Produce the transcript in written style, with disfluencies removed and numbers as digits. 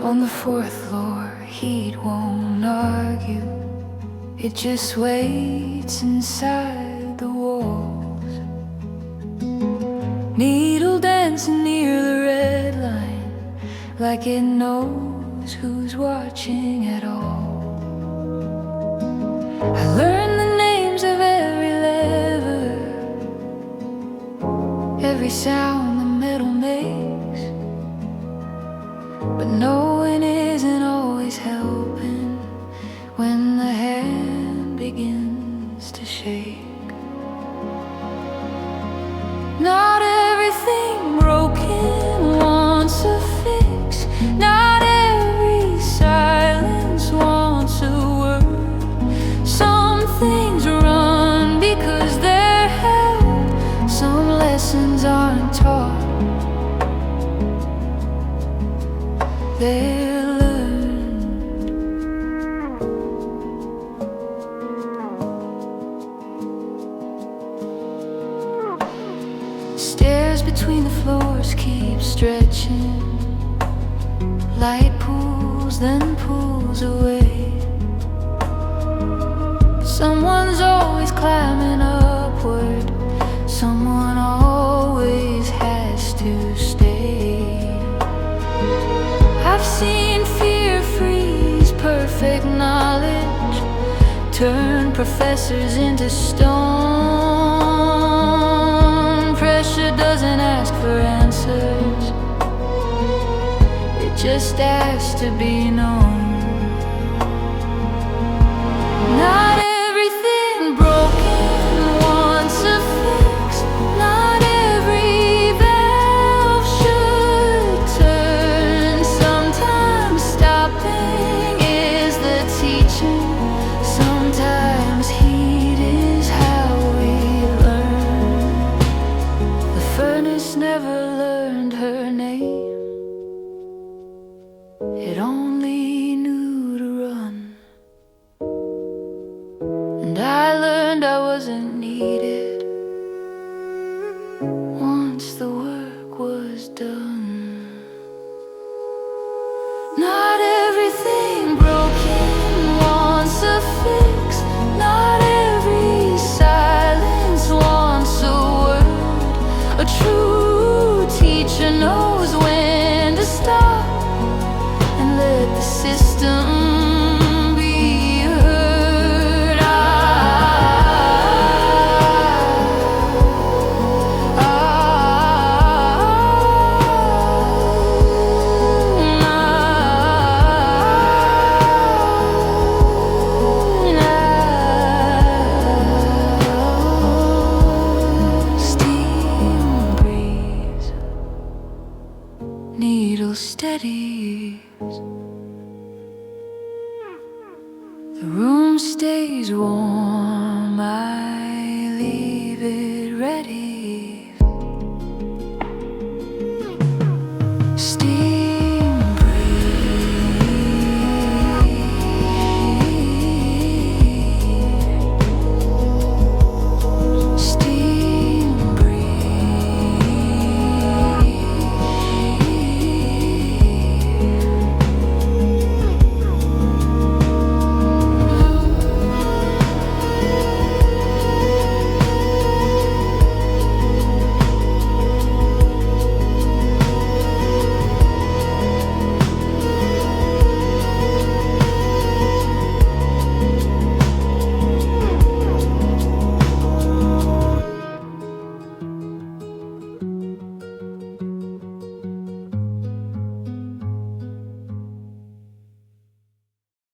On the fourth floor, heat won't argue. It just waits inside the walls. Needle dancing near the red line, like it knows who's watching at all. I learned the names of every lever, every sound the metal makes. But knowing isn't always helping when the hand begins to shake. Not everything broken wants a fix. Not every silence wants a word. Some things run because they're held. Some lessons aren't taught, they're learned. Stairs between the floors keep stretching. Light pulls, then pulls away. Someone's always climbing upward. Someone always has to stay. I've seen fear freeze perfect knowledge, turn professors into stone. Pressure doesn't ask for answers, it just asks to be known. Not everything broken wants a fix. Not every valve should turn. Sometimes stopping is the teaching. Sometimes heat is how we learn. The furnace never learned her name. It only knew to run. And I learned I wasn't needed once the work was done. Not everything broken wants a fix. Not every silence wants a word. A true teacher knows when to stop and let the system be heard. Steam breeze, needle steadies. The room stays warm.